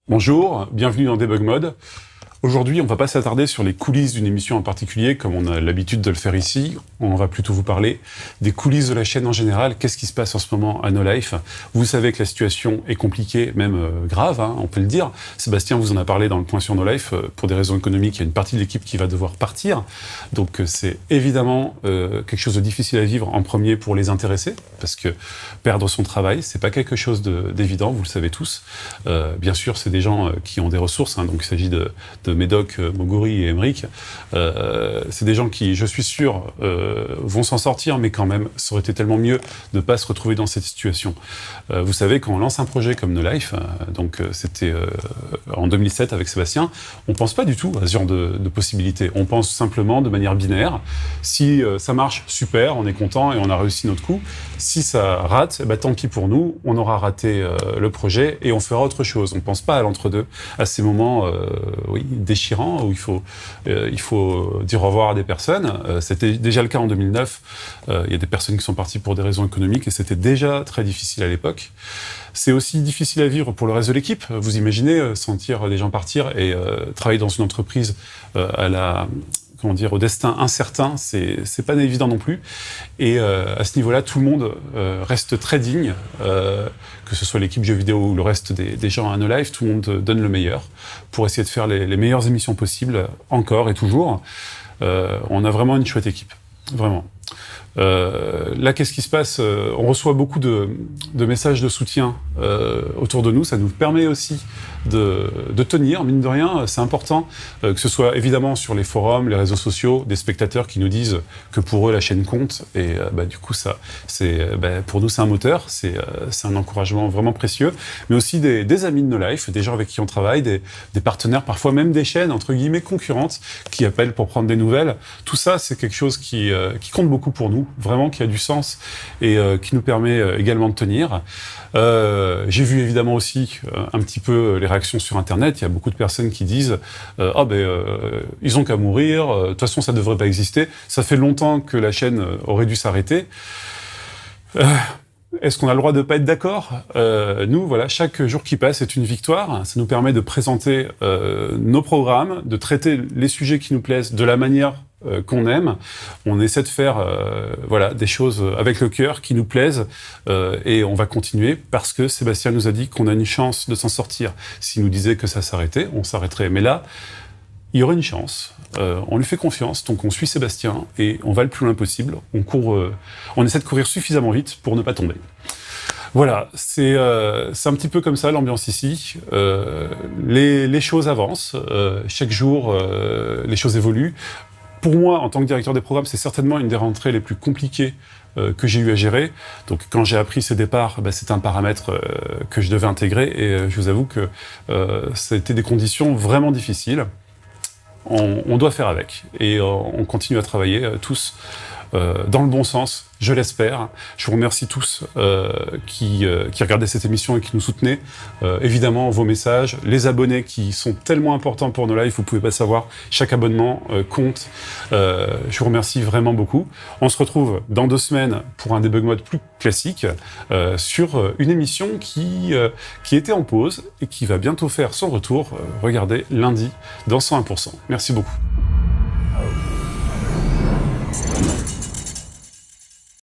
Bonjour, bienvenue dans Debug Mode. Aujourd'hui, on va pas s'attarder sur les coulisses d'une émission en particulier, comme on a l'habitude de le faire ici. On va plutôt vous parler des coulisses de la chaîne en général. Qu'est-ce qui se passe en ce moment à No Life? Vous savez que la situation est compliquée, même grave, hein, on peut le dire. Sébastien vous en a parlé dans le point sur No Life. Pour des raisons économiques, il y a une partie de l'équipe qui va devoir partir. Donc c'est évidemment quelque chose de difficile à vivre en premier pour les intéressés, parce que perdre son travail, c'est pas quelque chose d'évident, vous le savez tous. Bien sûr, c'est des gens qui ont des ressources, hein, donc il s'agit de Médoc, Moguri et Emeric. C'est des gens qui, je suis sûr, vont s'en sortir, mais quand même, ça aurait été tellement mieux de ne pas se retrouver dans cette situation. Vous savez, quand on lance un projet comme No Life, donc c'était en 2007 avec Sébastien, on pense pas du tout à ce genre de possibilités. On pense simplement de manière binaire. Si ça marche, super, on est content et on a réussi notre coup. Si ça rate, bah, tant pis pour nous, on aura raté le projet et on fera autre chose. On pense pas à l'entre-deux, à ces moments, oui, déchirant où il faut dire au revoir à des personnes. C'était déjà le cas en 2009. Il y a des personnes qui sont parties pour des raisons économiques et c'était déjà très difficile à l'époque. C'est aussi difficile à vivre pour le reste de l'équipe. Vous imaginez sentir des gens partir et travailler dans une entreprise au destin incertain, c'est pas évident non plus. Et à ce niveau-là, tout le monde reste très digne, que ce soit l'équipe jeux vidéo ou le reste des gens à No Life, tout le monde donne le meilleur pour essayer de faire les meilleures émissions possibles, encore et toujours. On a vraiment une chouette équipe, vraiment. Là, qu'est-ce qui se passe? On reçoit beaucoup de messages de soutien autour de nous. Ça nous permet aussi de tenir, mine de rien. C'est important que ce soit évidemment sur les forums, les réseaux sociaux, des spectateurs qui nous disent que pour eux la chaîne compte. Et du coup, ça, pour nous, c'est un moteur. C'est un encouragement vraiment précieux. Mais aussi des amis de No Life, des gens avec qui on travaille, des partenaires, parfois même des chaînes entre guillemets concurrentes qui appellent pour prendre des nouvelles. Tout ça, c'est quelque chose qui compte beaucoup pour nous, vraiment, qui a du sens et qui nous permet également de tenir. J'ai vu évidemment aussi un petit peu les réactions sur Internet. Il y a beaucoup de personnes qui disent ils ont qu'à mourir, de toute façon ça ne devrait pas exister. Ça fait longtemps que la chaîne aurait dû s'arrêter. Est-ce qu'on a le droit de ne pas être d'accord? Nous, voilà, chaque jour qui passe est une victoire. Ça nous permet de présenter nos programmes, de traiter les sujets qui nous plaisent de la manière qu'on aime. On essaie de faire des choses avec le cœur qui nous plaisent et on va continuer parce que Sébastien nous a dit qu'on a une chance de s'en sortir. S'il nous disait que ça s'arrêtait, on s'arrêterait. Mais là, il y aurait une chance. On lui fait confiance, donc on suit Sébastien et on va le plus loin possible. On essaie de courir suffisamment vite pour ne pas tomber. Voilà, c'est un petit peu comme ça l'ambiance ici. Les choses avancent. Chaque jour, les choses évoluent. Pour moi, en tant que directeur des programmes, c'est certainement une des rentrées les plus compliquées que j'ai eu à gérer. Donc, quand j'ai appris ce départ, c'est un paramètre que je devais intégrer et je vous avoue que ça a été des conditions vraiment difficiles. On doit faire avec et on continue à travailler tous dans le bon sens, je l'espère. Je vous remercie tous qui regardaient cette émission et qui nous soutenaient. Évidemment, vos messages, les abonnés qui sont tellement importants pour No Life, vous pouvez pas savoir, chaque abonnement compte. Je vous remercie vraiment beaucoup. On se retrouve dans 2 semaines pour un debug mode plus classique sur une émission qui était en pause et qui va bientôt faire son retour. Regardez, lundi, dans 101%. Merci beaucoup.